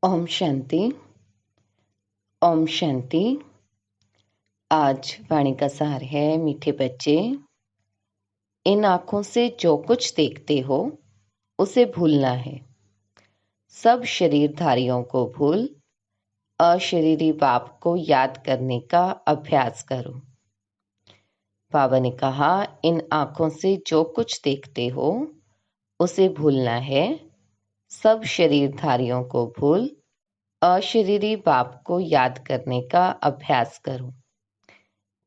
ओम शांति। ओम शांति। आज वाणी का सार है, मीठे बच्चे, इन आंखों से जो कुछ देखते हो उसे भूलना है। सब शरीरधारियों को भूल अशरीरी बाप को याद करने का अभ्यास करो। बाबा ने कहा, इन आंखों से जो कुछ देखते हो उसे भूलना है। सब शरीरधारियों को भूल अशरीरी बाप को याद करने का अभ्यास करो।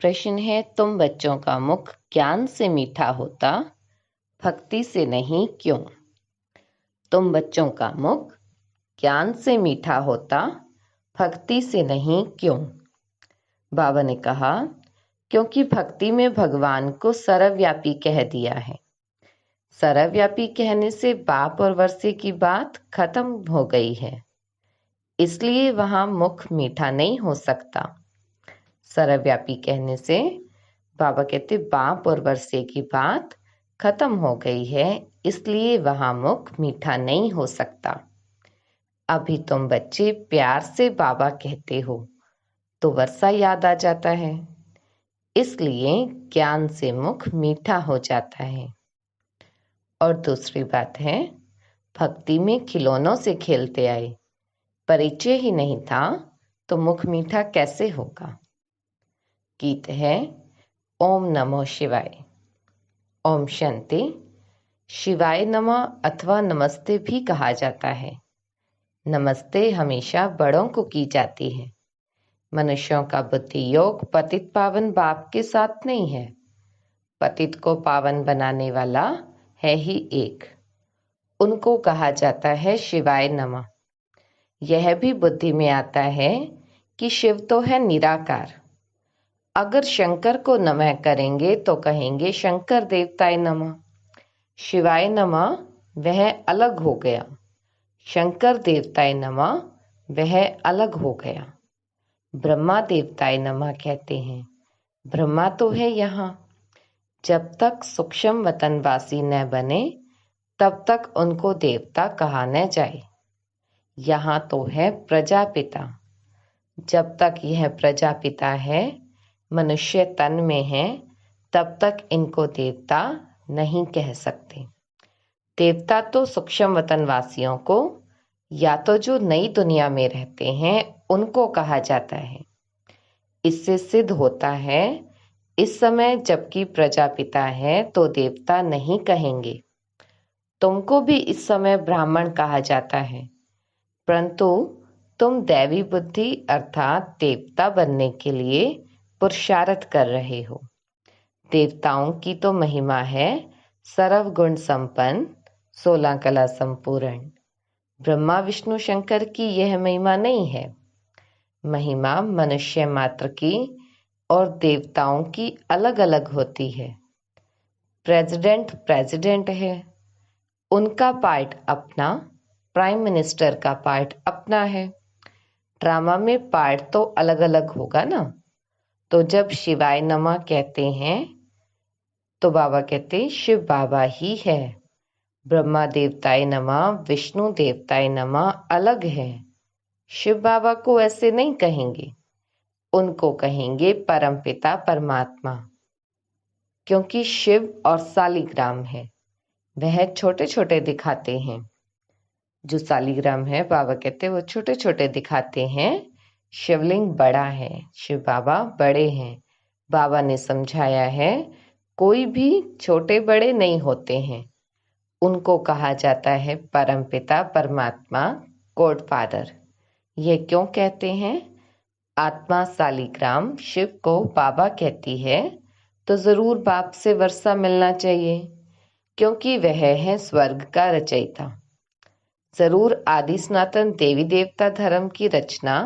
प्रश्न है, तुम बच्चों का मुख ज्ञान से मीठा होता, भक्ति से नहीं, क्यों? तुम बच्चों का मुख ज्ञान से मीठा होता, भक्ति से नहीं, क्यों? बाबा ने कहा, क्योंकि भक्ति में भगवान को सर्वव्यापी कह दिया है। सर्वव्यापी कहने से बाप और वर्षे की बात खत्म हो गई है, इसलिए वहां मुख मीठा नहीं हो सकता। सर्वव्यापी कहने से बाबा कहते बाप और वर्षे की बात खत्म हो गई है, इसलिए वहां मुख मीठा नहीं हो सकता। अभी तुम बच्चे प्यार से बाबा कहते हो तो वर्षा याद आ जाता है, इसलिए ज्ञान से मुख मीठा हो जाता है। और दूसरी बात है, भक्ति में खिलौनों से खेलते आए, परिचय ही नहीं था तो मुख मीठा कैसे होगा? गीत है, ओम नमो शिवाय। ओम शांति। शिवाय नमः अथवा नमस्ते भी कहा जाता है। नमस्ते हमेशा बड़ों को की जाती है। मनुष्यों का बुद्धि योग पतित पावन बाप के साथ नहीं है। पतित को पावन बनाने वाला है ही एक, उनको कहा जाता है शिवाय नमः। यह भी बुद्धि में आता है कि शिव तो है निराकार। अगर शंकर को नमः करेंगे तो कहेंगे शंकर देवताय नमः। शिवाय नमः वह अलग हो गया, शंकर देवताय नमः वह अलग हो गया। ब्रह्मा देवताय नमः कहते हैं, ब्रह्मा तो है यहाँ। जब तक सूक्ष्म वतनवासी न बने तब तक उनको देवता कहा न जाए। यहाँ तो है प्रजापिता। जब तक यह प्रजापिता है, मनुष्य तन में है, तब तक इनको देवता नहीं कह सकते। देवता तो सूक्ष्म वतनवासियों को या तो जो नई दुनिया में रहते हैं उनको कहा जाता है। इससे सिद्ध होता है इस समय जबकि प्रजापिता है तो देवता नहीं कहेंगे। तुमको भी इस समय ब्राह्मण कहा जाता है, परंतु तुम दैवी बुद्धि अर्थात देवता बनने के लिए पुरुषार्थ कर रहे हो। देवताओं की तो महिमा है सर्व गुण संपन्न, 16 कला संपूर्ण। ब्रह्मा विष्णु शंकर की यह महिमा नहीं है। महिमा मनुष्य मात्र की और देवताओं की अलग अलग होती है। प्रेसिडेंट है, उनका पार्ट अपना, प्राइम मिनिस्टर का पार्ट अपना है। ड्रामा में पार्ट तो अलग अलग होगा ना। तो जब शिवाय नमः कहते हैं तो बाबा कहते शिव बाबा ही है। ब्रह्मा देवताय नमः, विष्णु देवताय नमः अलग है। शिव बाबा को ऐसे नहीं कहेंगे, उनको कहेंगे परमपिता परमात्मा। क्योंकि शिव और सालिग्राम है, वह छोटे छोटे दिखाते हैं। जो सालिग्राम है बाबा कहते वो छोटे छोटे दिखाते हैं, शिवलिंग बड़ा है, शिव बाबा बड़े हैं। बाबा ने समझाया है कोई भी छोटे बड़े नहीं होते हैं, उनको कहा जाता है परमपिता परमात्मा, गॉड फादर। ये क्यों कहते हैं? आत्मा सालिग्राम शिव को बाबा कहती है तो जरूर बाप से वर्षा मिलना चाहिए, क्योंकि वह है स्वर्ग का रचयिता। जरूर आदि सनातन देवी देवता धर्म की रचना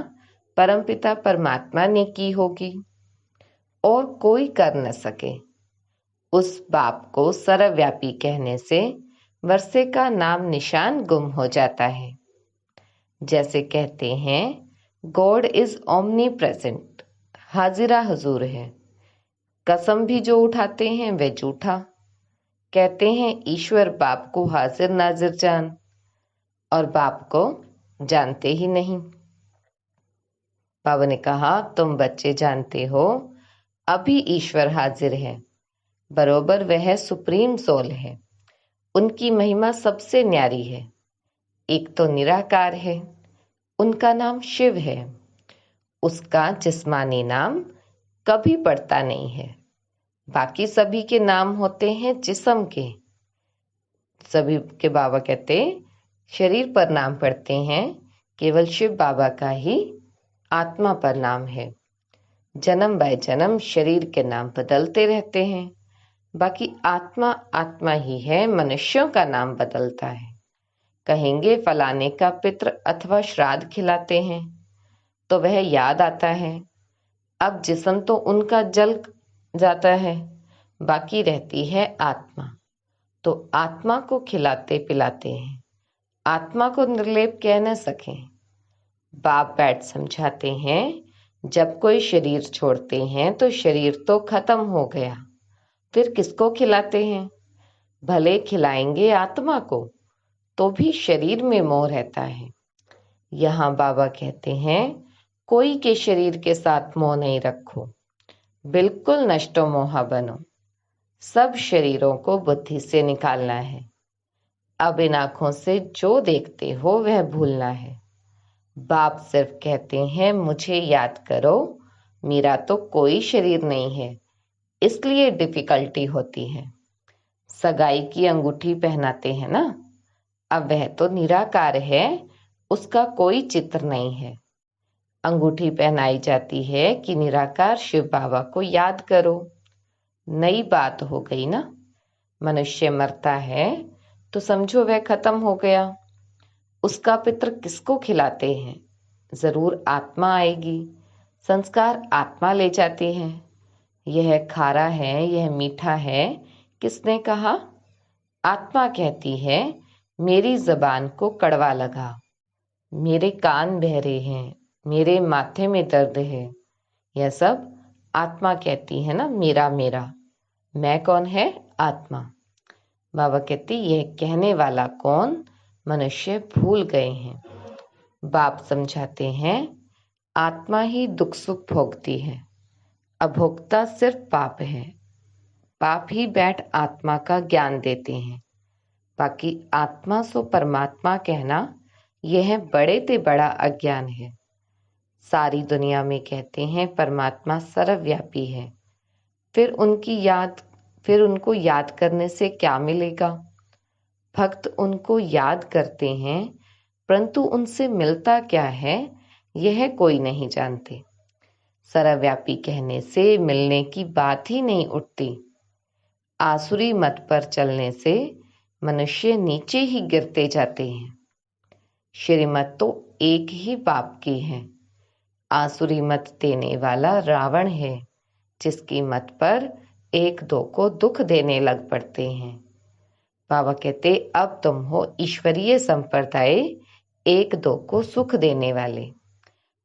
परमपिता परमात्मा ने की होगी और कोई कर न सके। उस बाप को सर्वव्यापी कहने से वर्षे का नाम निशान गुम हो जाता है। जैसे कहते हैं गॉड इज ओमनी प्रेजेंट, हाजिरा हुजूर है। कसम भी जो उठाते हैं वे झूठा। कहते हैं ईश्वर बाप को हाजिर नाजिर जान, और बाप को जानते ही नहीं। बाबा ने कहा, तुम बच्चे जानते हो अभी ईश्वर हाजिर है, बरोबर वह सुप्रीम सोल है। उनकी महिमा सबसे न्यारी है। एक तो निराकार है, उनका नाम शिव है। उसका जिस्मानी नाम कभी पड़ता नहीं है। बाकी सभी के नाम होते हैं जिस्म के। सभी के बाबा कहते शरीर पर नाम पड़ते हैं, केवल शिव बाबा का ही आत्मा पर नाम है। जन्म बाय जन्म शरीर के नाम बदलते रहते हैं। बाकी आत्मा आत्मा ही है, मनुष्यों का नाम बदलता है। कहेंगे फलाने का पितृ अथवा श्राद्ध खिलाते हैं तो वह याद आता है। अब जिस्म तो उनका जल जाता है, बाकी रहती है आत्मा। तो आत्मा को खिलाते पिलाते हैं, आत्मा को निर्लेप कह न सकें। बाप बैठ समझाते हैं, जब कोई शरीर छोड़ते हैं तो शरीर तो खत्म हो गया, फिर किसको खिलाते हैं? भले खिलाएंगे आत्मा को तो भी शरीर में मोह रहता है। यहाँ बाबा कहते हैं, कोई के शरीर के साथ मोह नहीं रखो, बिल्कुल नष्टो मोहा बनो। सब शरीरों को बुद्धि से निकालना है। अब इन आंखों से जो देखते हो वह भूलना है। बाप सिर्फ कहते हैं, मुझे याद करो, मेरा तो कोई शरीर नहीं है, इसलिए डिफिकल्टी होती है। सगाई की अंगूठी पहनाते हैं ना, अब वह तो निराकार है, उसका कोई चित्र नहीं है। अंगूठी पहनाई जाती है कि निराकार शिव बाबा को याद करो। नई बात हो गई ना। मनुष्य मरता है तो समझो वह खत्म हो गया। उसका पितृ किसको खिलाते हैं? जरूर आत्मा आएगी, संस्कार आत्मा ले जाती है। यह खारा है, यह मीठा है, किसने कहा? आत्मा कहती है, मेरी जबान को कड़वा लगा, मेरे कान बहरे हैं, मेरे माथे में दर्द है। यह सब आत्मा कहती है ना, मेरा मेरा। मैं कौन है? आत्मा। बाबा कहती, यह कहने वाला कौन? मनुष्य भूल गए हैं। बाप समझाते हैं, आत्मा ही दुख सुख भोगती है, अभोक्ता सिर्फ पाप है। पाप ही बैठ आत्मा का ज्ञान देते हैं। बाकी आत्मा सो परमात्मा कहना, यह बड़े ते बड़ा अज्ञान है। सारी दुनिया में कहते हैं परमात्मा सर्वव्यापी है, फिर उनको याद करने से क्या मिलेगा? भक्त उनको याद करते हैं, परंतु उनसे मिलता क्या है यह कोई नहीं जानते। सर्वव्यापी कहने से मिलने की बात ही नहीं उठती। आसुरी मत पर चलने से मनुष्य नीचे ही गिरते जाते हैं। श्रीमत तो एक ही बाप की है। आसुरी मत देने वाला रावण है, जिसकी मत पर एक दो को दुख देने लग पड़ते हैं। बाबा कहते, अब तुम हो ईश्वरीय संप्रदाय, एक दो को सुख देने वाले।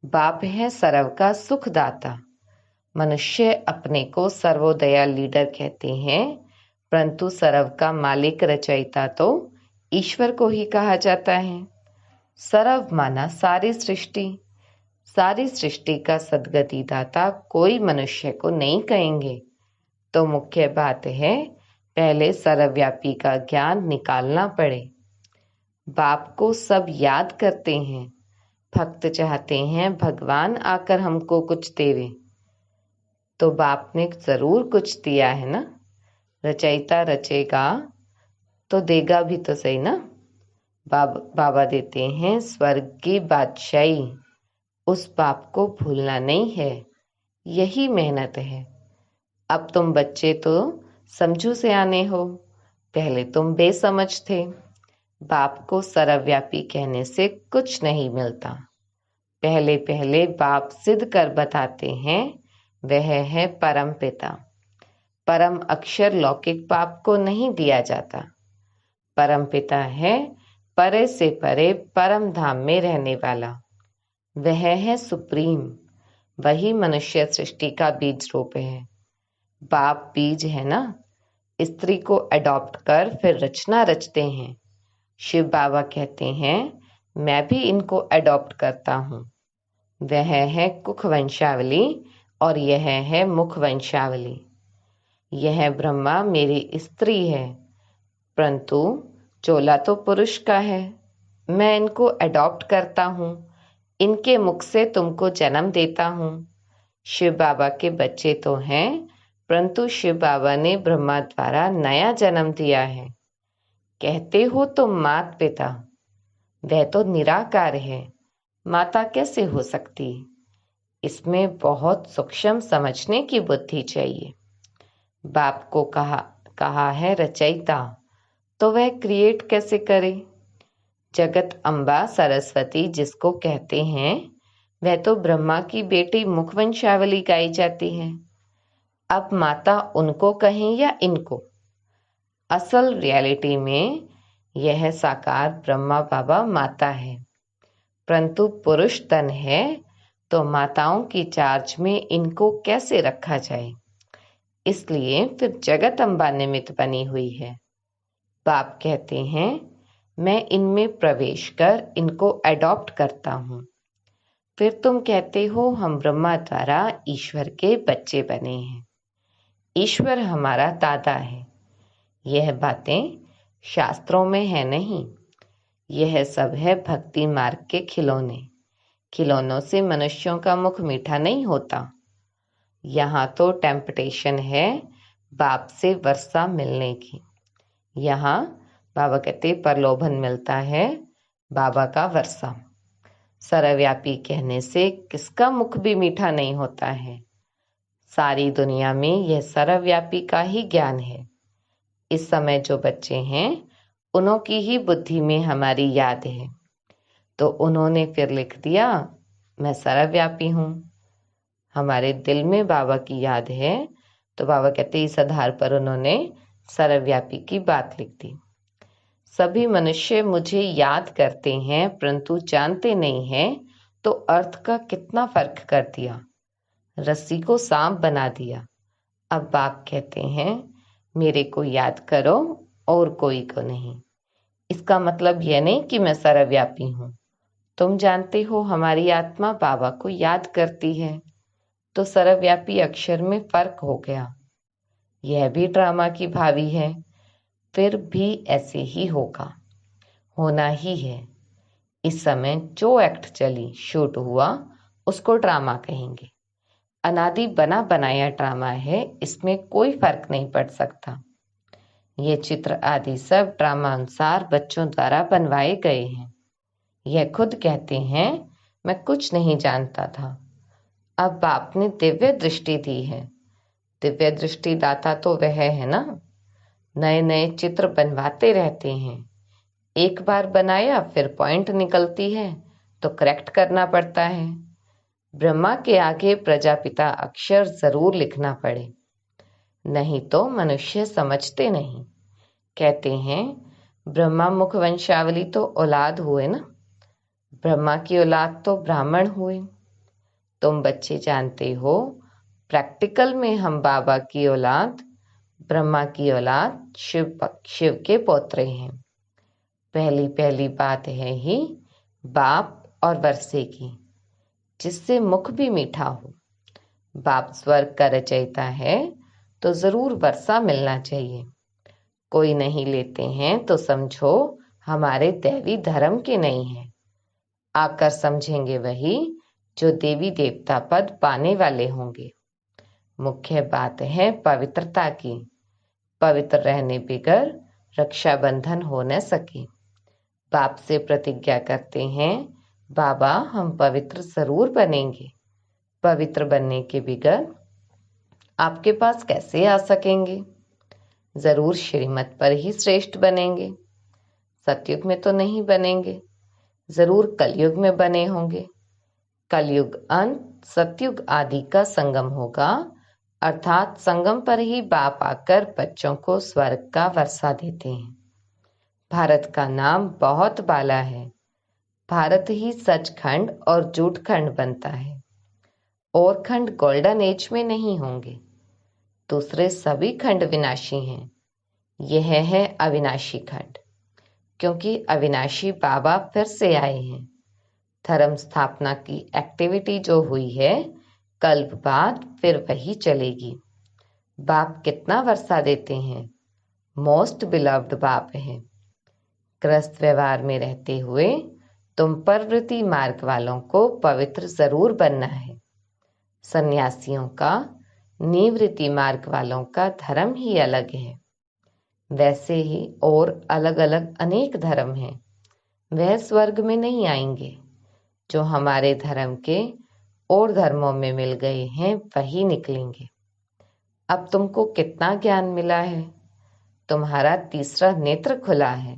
बाप है सर्व का सुखदाता। मनुष्य अपने को सर्वोदया लीडर कहते हैं, परंतु सर्व का मालिक रचयिता तो ईश्वर को ही कहा जाता है। सर्व माना सारी सृष्टि। सारी सृष्टि का सद्गति दाता कोई मनुष्य को नहीं कहेंगे। तो मुख्य बात है, पहले सर्वव्यापी का ज्ञान निकालना पड़े। बाप को सब याद करते हैं। भक्त चाहते हैं भगवान आकर हमको कुछ देवे, तो बाप ने जरूर कुछ दिया है ना। रचयिता रचेगा तो देगा भी तो सही ना। बाबा देते हैं स्वर्ग की बादशाही। उस बाप को भूलना नहीं है, यही मेहनत है। अब तुम बच्चे तो समझू से आने हो, पहले तुम बेसमझ थे। बाप को सर्वव्यापी कहने से कुछ नहीं मिलता। पहले पहले बाप सिद्ध कर बताते हैं, वह है परम पिता। परम अक्षर लौकिक बाप को नहीं दिया जाता। परम पिता है परे से परे परम धाम में रहने वाला। वह है सुप्रीम, वही मनुष्य सृष्टि का बीज रूप है। बाप बीज है ना, स्त्री को अडॉप्ट कर फिर रचना रचते हैं। शिव बाबा कहते हैं, मैं भी इनको अडॉप्ट करता हूँ। वह है कुख वंशावली और यह है मुख वंशावली। यह ब्रह्मा मेरी स्त्री है, परंतु चोला तो पुरुष का है। मैं इनको अडॉप्ट करता हूँ, इनके मुख से तुमको जन्म देता हूँ। शिव बाबा के बच्चे तो हैं, परंतु शिव बाबा ने ब्रह्मा द्वारा नया जन्म दिया है। कहते हो तुम मात पिता, वह तो निराकार है, माता कैसे हो सकती? इसमें बहुत सूक्ष्म समझने की बुद्धि चाहिए। बाप को कहा है रचयिता, तो वह क्रिएट कैसे करे? जगत अम्बा सरस्वती जिसको कहते हैं, वह तो ब्रह्मा की बेटी मुखवंशावली गाई जाती है। अब माता उनको कहें या इनको? असल रियलिटी में यह साकार ब्रह्मा बाबा माता है, परंतु पुरुष तन है, तो माताओं की चार्ज में इनको कैसे रखा जाए? इसलिए फिर जगत अम्बा निमित्त बनी हुई है। बाप कहते हैं, मैं इनमें प्रवेश कर इनको अडॉप्ट करता हूँ। फिर तुम कहते हो हम ब्रह्मा द्वारा ईश्वर के बच्चे बने हैं, ईश्वर हमारा दादा है। यह बातें शास्त्रों में है नहीं, यह सब है भक्ति मार्ग के खिलौने। खिलौनों से मनुष्यों का मुख मीठा नहीं होता। यहाँ तो टेम्पटेशन है बाप से वर्षा मिलने की। यहाँ बाबा कहते प्रलोभन मिलता है बाबा का वर्षा। सर्वव्यापी कहने से किसका मुख भी मीठा नहीं होता है। सारी दुनिया में यह सर्वव्यापी का ही ज्ञान है। इस समय जो बच्चे हैं, उन्हों की ही बुद्धि में हमारी याद है, तो उन्होंने फिर लिख दिया मैं सर्वव्यापी हूँ। हमारे दिल में बाबा की याद है, तो बाबा कहते इस आधार पर उन्होंने सर्वव्यापी की बात लिख दी। सभी मनुष्य मुझे याद करते हैं, परंतु जानते नहीं हैं, तो अर्थ का कितना फर्क कर दिया, रस्सी को सांप बना दिया। अब बाप कहते हैं मेरे को याद करो और कोई को नहीं। इसका मतलब यह नहीं कि मैं सर्वव्यापी हूँ। तुम जानते हो हमारी आत्मा बाबा को याद करती है, तो सर्वव्यापी अक्षर में फर्क हो गया। यह भी ड्रामा की भावी है, फिर भी ऐसे ही होगा, होना ही है। इस समय जो एक्ट चली शूट हुआ उसको ड्रामा कहेंगे। अनादि बना बनाया ड्रामा है, इसमें कोई फर्क नहीं पड़ सकता। ये चित्र आदि सब ड्रामा अनुसार बच्चों द्वारा बनवाए गए हैं। यह खुद कहते हैं मैं कुछ नहीं जानता था। अब बाप ने दिव्य दृष्टि दी है। दिव्य दृष्टि दाता तो वह है ना। नए नए चित्र बनवाते रहते हैं। एक बार बनाया फिर पॉइंट निकलती है तो करेक्ट करना पड़ता है। ब्रह्मा के आगे प्रजापिता अक्षर जरूर लिखना पड़े, नहीं तो मनुष्य समझते नहीं। कहते हैं ब्रह्मा मुख वंशावली तो औलाद हुए ना, ब्रह्मा की औलाद तो ब्राह्मण हुए। तुम बच्चे जानते हो प्रैक्टिकल में हम बाबा की औलाद, ब्रह्मा की औलाद, शिव के पौत्रे हैं। पहली पहली बात है ही बाप और वर्षे की, जिससे मुख भी मीठा हो। बाप स्वर्ग का रचयिता है, तो जरूर वर्षा मिलना चाहिए। कोई नहीं लेते हैं तो समझो हमारे दैवी धर्म के नहीं है। आकर समझेंगे वही जो देवी देवता पद पाने वाले होंगे। मुख्य बात है पवित्रता की। पवित्र रहने बगैर रक्षाबंधन हो न सके। बाप से प्रतिज्ञा करते हैं बाबा हम पवित्र जरूर बनेंगे। पवित्र बनने के बगैर आपके पास कैसे आ सकेंगे? जरूर श्रीमत पर ही श्रेष्ठ बनेंगे। सतयुग में तो नहीं बनेंगे, जरूर कलयुग में बने होंगे। कलयुग अंत सतयुग आदि का संगम होगा, अर्थात संगम पर ही बाप आकर बच्चों को स्वर्ग का वर्षा देते हैं। भारत का नाम बहुत बाला है। भारत ही सचखंड और झूठखंड बनता है। और खंड गोल्डन एज में नहीं होंगे। दूसरे सभी खंड विनाशी हैं। यह है अविनाशी खंड। क्योंकि अविनाशी बाबा फिर से आए हैं। धर्म स्थापना की एक्टिविटी जो हुई है, कल्प बाद फिर वही चलेगी। बाप कितना वर्षा देते हैं, मोस्ट बिलव्ड बाप हैं। ग्रस्त व्यवहार में रहते हुए तुम प्रवृत्ति मार्ग वालों को पवित्र जरूर बनना है। सन्यासियों का निवृत्ति मार्ग वालों का धर्म ही अलग है। वैसे ही और अलग अलग अनेक धर्म हैं। वह स्वर्ग में नहीं आएंगे। जो हमारे धर्म के और धर्मों में मिल गए हैं वही निकलेंगे। अब तुमको कितना ज्ञान मिला है। तुम्हारा तीसरा नेत्र खुला है।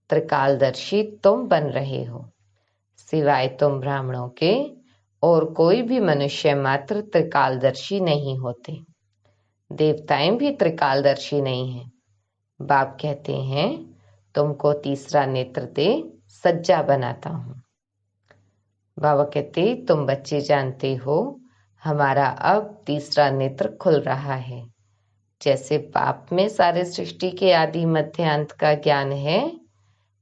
त्रिकालदर्शी तुम बन रहे हो। सिवाय तुम ब्राह्मणों के और कोई भी मनुष्य मात्र त्रिकालदर्शी नहीं होते। देवताएं भी त्रिकालदर्शी नहीं हैं। बाप कहते हैं तुमको तीसरा नेत्र दे सज्जा बनाता हूं। बाबा कहते तुम बच्चे जानते हो हमारा अब तीसरा नेत्र खुल रहा है। जैसे बाप में सारे सृष्टि के आदि मध्य अंत का ज्ञान है,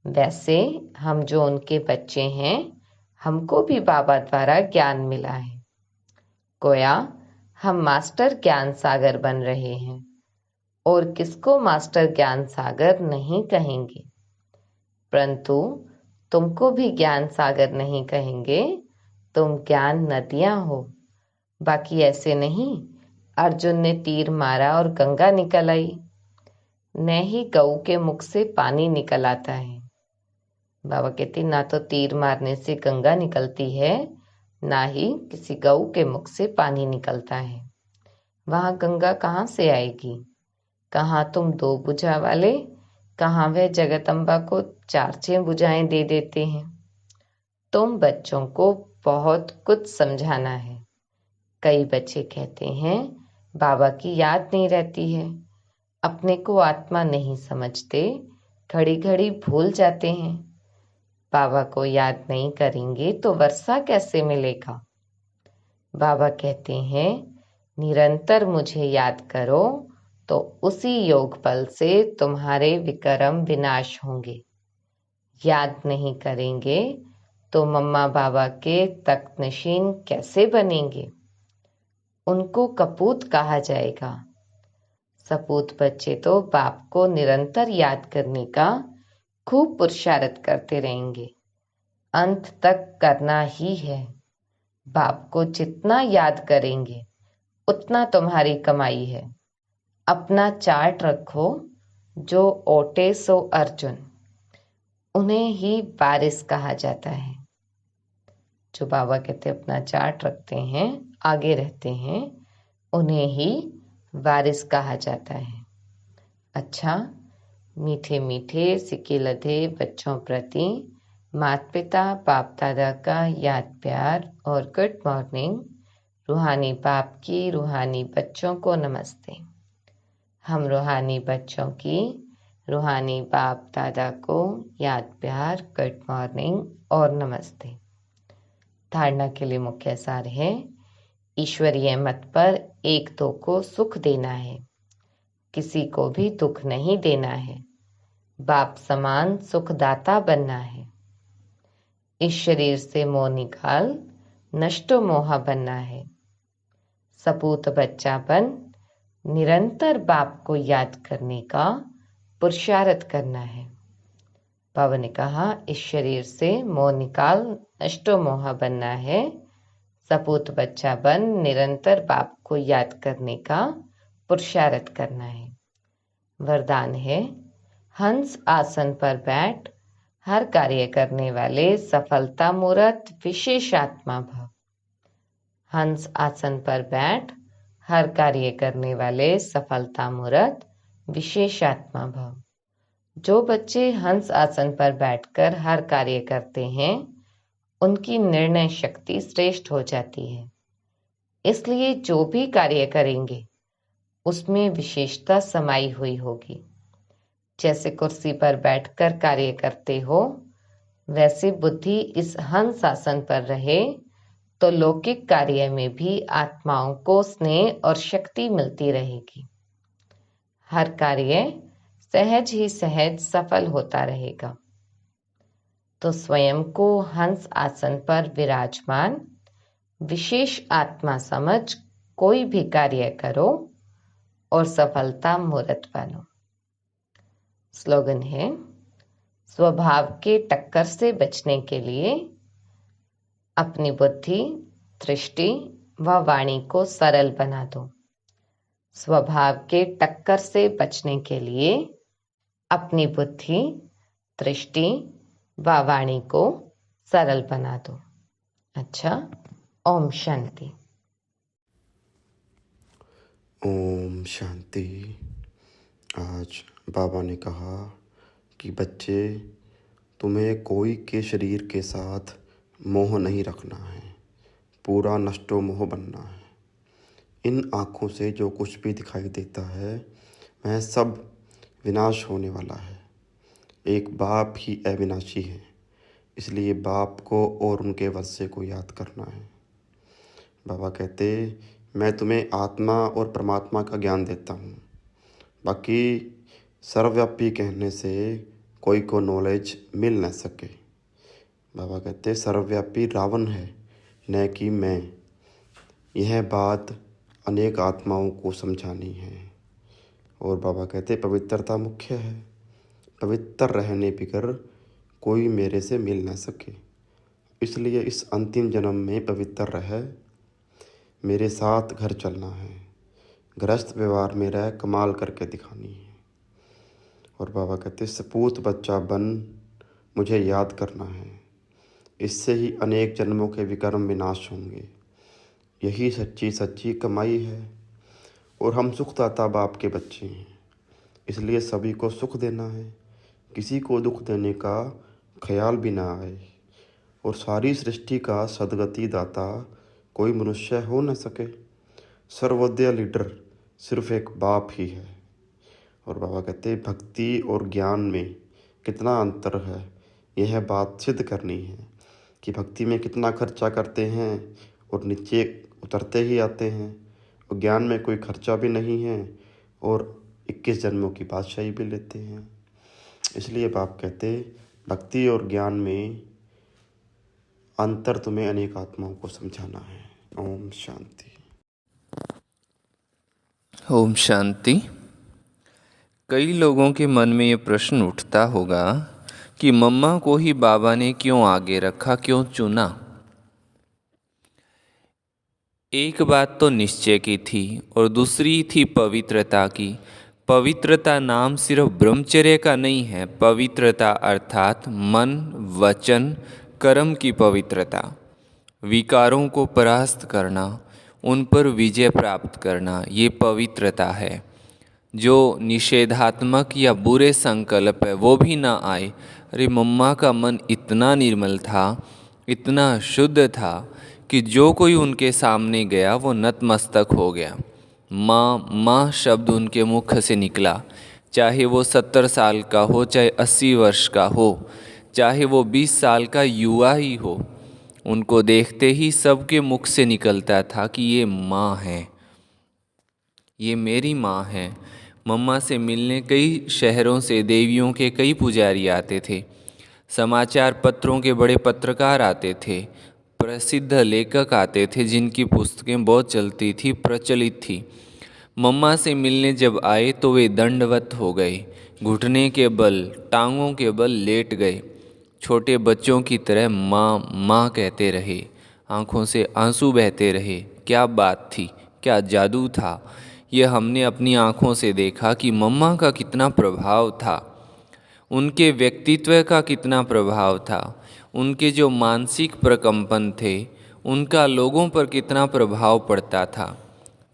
वैसे हम जो उनके बच्चे हैं हमको भी बाबा द्वारा ज्ञान मिला है। गोया हम मास्टर ज्ञान सागर बन रहे हैं। और किसको मास्टर ज्ञान सागर नहीं कहेंगे, परंतु तुमको भी ज्ञान सागर नहीं कहेंगे। तुम ज्ञान नदियां हो। बाकी ऐसे नहीं अर्जुन ने तीर मारा और गंगा निकल आई, न ही गऊ के मुख से पानी निकल आता है। बाबा कहते ना तो तीर मारने से गंगा निकलती है, ना ही किसी गऊ के मुख से पानी निकलता है। वहां गंगा कहाँ से आएगी। कहाँ तुम 2 भुजा वाले, कहाँ वह जगदम्बा को 4-6 भुजाएं दे देते हैं। तुम बच्चों को बहुत कुछ समझाना है। कई बच्चे कहते हैं बाबा की याद नहीं रहती है, अपने को आत्मा नहीं समझते, घड़ी घड़ी भूल जाते हैं। बाबा को याद नहीं करेंगे तो वर्षा कैसे मिलेगा। बाबा कहते हैं निरंतर मुझे याद करो तो उसी योग बल से तुम्हारे विक्रम विनाश होंगे। याद नहीं करेंगे तो मम्मा बाबा के तख्त नशीन कैसे बनेंगे। उनको कपूत कहा जाएगा। सपूत बच्चे तो बाप को निरंतर याद करने का खूब पुरुषार्थ करते रहेंगे। अंत तक करना ही है। बाप को जितना याद करेंगे उतना तुम्हारी कमाई है। अपना चार्ट रखो, जो ओटे सो अर्जुन, उन्हें ही वारिस कहा जाता है। जो बाबा कहते अपना चार्ट रखते हैं, आगे रहते हैं, उन्हें ही वारिस कहा जाता है। अच्छा, मीठे मीठे सिके लधे बच्चों प्रति माता पिता बाप दादा का याद प्यार और गुड मॉर्निंग। रूहानी बाप की रूहानी बच्चों को नमस्ते। हम रूहानी बच्चों की रूहानी बाप दादा को याद प्यार, गुड मॉर्निंग और नमस्ते। धारणा के लिए मुख्य सार है, ईश्वरीय मत पर एक दो को सुख देना है, किसी को भी दुख नहीं देना है। बाप समान सुखदाता बनना है। इस शरीर से मोह निकाल नष्टो मोह बनना है। सपूत बच्चा बन निरंतर बाप को याद करने का पुरुषार्थ करना है। बाबा ने कहा इस शरीर से मोह निकाल नष्टो मोह बनना है। सपूत बच्चा बन निरंतर बाप को याद करने का पुरुषार्थ करना है। वरदान है, हंस आसन पर बैठ हर कार्य करने वाले सफलता मूर्त विशेषात्मा भव। हंस आसन पर बैठ हर कार्य करने वाले सफलता मूर्त विशेषात्मा भव। जो बच्चे हंस आसन पर बैठकर हर कार्य करते हैं, उनकी निर्णय शक्ति श्रेष्ठ हो जाती है। इसलिए जो भी कार्य करेंगे उसमें विशेषता समाई हुई होगी। जैसे कुर्सी पर बैठकर कार्य करते हो, वैसे बुद्धि इस हंस आसन पर रहे तो लौकिक कार्य में भी आत्माओं को स्नेह और शक्ति मिलती रहेगी। हर कार्य सहज ही सहज सफल होता रहेगा। तो स्वयं को हंस आसन पर विराजमान विशेष आत्मा समझ कोई भी कार्य करो और सफलता मूर्त बनो। स्लोगन है, स्वभाव के टक्कर से बचने के लिए अपनी बुद्धि, दृष्टि व वाणी को सरल बना दो। स्वभाव के टक्कर से बचने के लिए अपनी बुद्धि, दृष्टि व वाणी को सरल बना दो। अच्छा, ओम शांति। ओम शांति। आज बाबा ने कहा कि बच्चे, तुम्हें कोई के शरीर के साथ मोह नहीं रखना है, पूरा नष्टो मोह बनना है। इन आँखों से जो कुछ भी दिखाई देता है वह सब विनाश होने वाला है। एक बाप ही अविनाशी है, इसलिए बाप को और उनके वंशे को याद करना है। बाबा कहते, मैं तुम्हें आत्मा और परमात्मा का ज्ञान देता हूँ, बाकी सर्वव्यापी कहने से कोई को नॉलेज मिल न सके। बाबा कहते, सर्वव्यापी रावण है न कि मैं। यह बात अनेक आत्माओं को समझानी है। और बाबा कहते, पवित्रता मुख्य है, पवित्र रहने बिगर कोई मेरे से मिल न सके। इसलिए इस अंतिम जन्म में पवित्र रह मेरे साथ घर चलना है, गृहस्थ व्यवहार में रह कमाल करके दिखानी है। और बाबा कहते, सपूत बच्चा बन मुझे याद करना है, इससे ही अनेक जन्मों के विकर्म विनाश होंगे। यही सच्ची सच्ची कमाई है। और हम सुखदाता बाप के बच्चे हैं, इसलिए सभी को सुख देना है, किसी को दुख देने का ख्याल भी ना आए। और सारी सृष्टि का सद्गति दाता कोई मनुष्य हो न सके। सर्वोदय लीडर सिर्फ एक बाप ही है। और बाबा कहते, भक्ति और ज्ञान में कितना अंतर है, यह बात सिद्ध करनी है कि भक्ति में कितना खर्चा करते हैं और नीचे उतरते ही आते हैं, और ज्ञान में कोई खर्चा भी नहीं है और 21 जन्मों की बादशाही भी लेते हैं। इसलिए बाप कहते, भक्ति और ज्ञान में अंतर तुम्हें अनेक आत्माओं को समझाना है। ओम शांति। ओम शांति। कई लोगों के मन में ये प्रश्न उठता होगा कि मम्मा को ही बाबा ने क्यों आगे रखा, क्यों चुना। एक बात तो निश्चय की थी और दूसरी थी पवित्रता की। पवित्रता नाम सिर्फ ब्रह्मचर्य का नहीं है, पवित्रता अर्थात मन, वचन, कर्म की पवित्रता। विकारों को परास्त करना, उन पर विजय प्राप्त करना, ये पवित्रता है। जो निषेधात्मक या बुरे संकल्प है वो भी ना आए। अरे मम्मा का मन इतना निर्मल था, इतना शुद्ध था कि जो कोई उनके सामने गया वो नतमस्तक हो गया। माँ माँ शब्द उनके मुख से निकला, चाहे वो 70 साल का हो, चाहे 80 वर्ष का हो, चाहे वो 20 साल का युवा ही हो। उनको देखते ही सबके मुख से निकलता था कि ये माँ है, ये मेरी माँ है। मम्मा से मिलने कई शहरों से देवियों के कई पुजारी आते थे, समाचार पत्रों के बड़े पत्रकार आते थे, प्रसिद्ध लेखक आते थे जिनकी पुस्तकें बहुत चलती थी, प्रचलित थी। मम्मा से मिलने जब आए तो वे दंडवत हो गए, घुटने के बल, टांगों के बल लेट गए। छोटे बच्चों की तरह माँ माँ कहते रहे, आँखों से आंसू बहते रहे। क्या बात थी, क्या जादू था। यह हमने अपनी आँखों से देखा कि मम्मा का कितना प्रभाव था, उनके व्यक्तित्व का कितना प्रभाव था, उनके जो मानसिक प्रकंपन थे उनका लोगों पर कितना प्रभाव पड़ता था।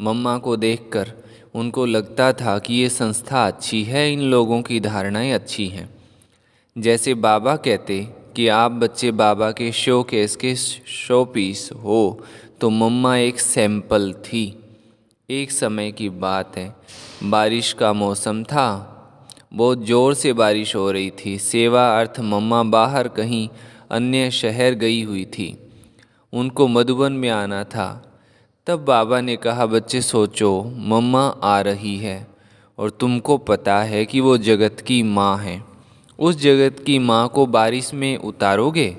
मम्मा को देखकर उनको लगता था कि ये संस्था अच्छी है, इन लोगों की धारणाएं अच्छी हैं। जैसे बाबा कहते कि आप बच्चे बाबा के शो केस के शो पीस हो, तो मम्मा एक सैंपल थी। एक समय की बात है, बारिश का मौसम था, बहुत ज़ोर से बारिश हो रही थी। सेवा अर्थ मम्मा बाहर कहीं अन्य शहर गई हुई थी, उनको मधुबन में आना था। तब बाबा ने कहा, बच्चे सोचो, मम्मा आ रही है और तुमको पता है कि वो जगत की माँ है उस जगत की माँ को बारिश में उतारोगे?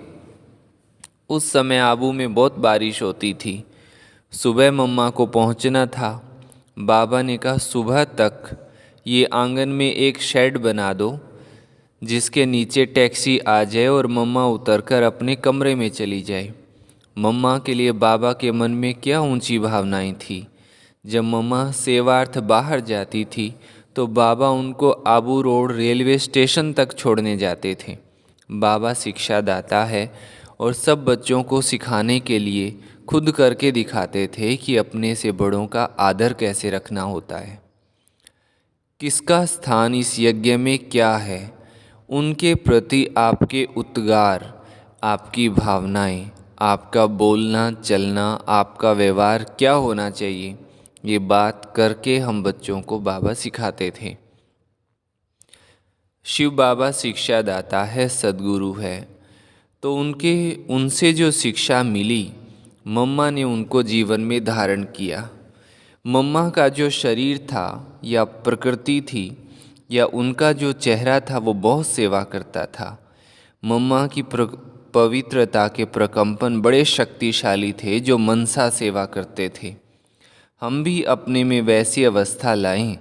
उस समय आबू में बहुत बारिश होती थी। सुबह मम्मा को पहुंचना था। बाबा ने कहा सुबह तक ये आंगन में एक शेड बना दो जिसके नीचे टैक्सी आ जाए और मम्मा उतरकर अपने कमरे में चली जाए। मम्मा के लिए बाबा के मन में क्या ऊंची भावनाएं थी। जब मम्मा सेवार्थ बाहर जाती थी तो बाबा उनको आबू रोड रेलवे स्टेशन तक छोड़ने जाते थे। बाबा शिक्षादाता है और सब बच्चों को सिखाने के लिए खुद करके दिखाते थे कि अपने से बड़ों का आदर कैसे रखना होता है। किसका स्थान इस यज्ञ में क्या है, उनके प्रति आपके उद्गार, आपकी भावनाएं, आपका बोलना चलना, आपका व्यवहार क्या होना चाहिए, ये बात करके हम बच्चों को बाबा सिखाते थे। शिव बाबा शिक्षादाता है, सद्गुरु है, तो उनसे जो शिक्षा मिली मम्मा ने उनको जीवन में धारण किया। मम्मा का जो शरीर था या प्रकृति थी या उनका जो चेहरा था वो बहुत सेवा करता था। मम्मा की पवित्रता के प्रकंपन बड़े शक्तिशाली थे जो मनसा सेवा करते थे। हम भी अपने में वैसी अवस्था लाएं,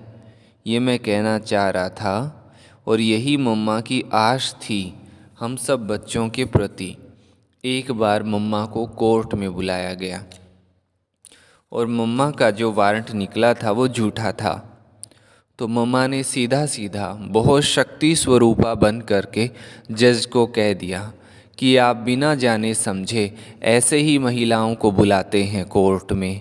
ये मैं कहना चाह रहा था, और यही मम्मा की आश थी हम सब बच्चों के प्रति। एक बार मम्मा को कोर्ट में बुलाया गया और मम्मा का जो वारंट निकला था वो झूठा था। तो मम्मा ने सीधा सीधा बहुत शक्ति स्वरूपा बन करके जज को कह दिया कि आप बिना जाने समझे ऐसे ही महिलाओं को बुलाते हैं कोर्ट में।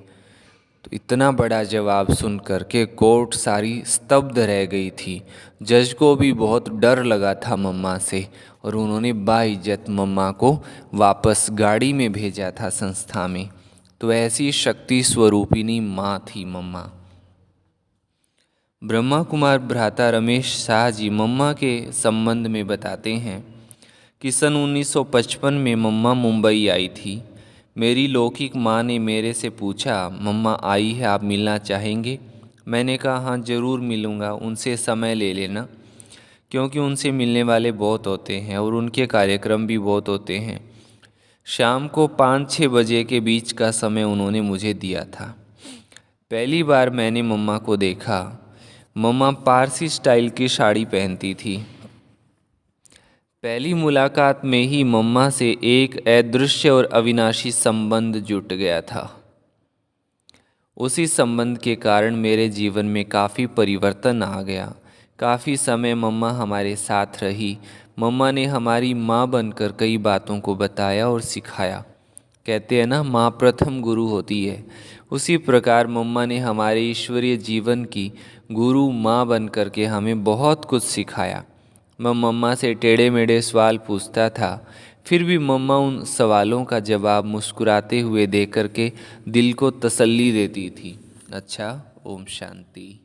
तो इतना बड़ा जवाब सुन करके कोर्ट सारी स्तब्ध रह गई थी। जज को भी बहुत डर लगा था मम्मा से और उन्होंने बाइज्जत मम्मा को वापस गाड़ी में भेजा था संस्था में। तो ऐसी शक्ति स्वरूपिणी माँ थी मम्मा। ब्रह्मा कुमार भ्राता रमेश शाह जी मम्मा के संबंध में बताते हैं कि सन 1955 में मम्मा मुंबई आई थी। मेरी लौकिक माँ ने मेरे से पूछा, मम्मा आई है, आप मिलना चाहेंगे? मैंने कहा हाँ ज़रूर मिलूँगा, उनसे समय ले लेना, क्योंकि उनसे मिलने वाले बहुत होते हैं और उनके कार्यक्रम भी बहुत होते हैं। शाम को 5-6 बजे के बीच का समय उन्होंने मुझे दिया था। पहली बार मैंने मम्मा को देखा। मम्मा पारसी स्टाइल की साड़ी पहनती थी। पहली मुलाकात में ही मम्मा से एक अदृश्य और अविनाशी संबंध जुट गया था। उसी संबंध के कारण मेरे जीवन में काफ़ी परिवर्तन आ गया। काफ़ी समय मम्मा हमारे साथ रही। मम्मा ने हमारी माँ बनकर कई बातों को बताया और सिखाया। कहते हैं ना, माँ प्रथम गुरु होती है। उसी प्रकार मम्मा ने हमारे ईश्वरीय जीवन की गुरु माँ बन करके हमें बहुत कुछ सिखाया। मैं मम्मा से टेढ़े मेढ़े सवाल पूछता था, फिर भी मम्मा उन सवालों का जवाब मुस्कुराते हुए दे करके दिल को तसल्ली देती थी। अच्छा, ओम शांति।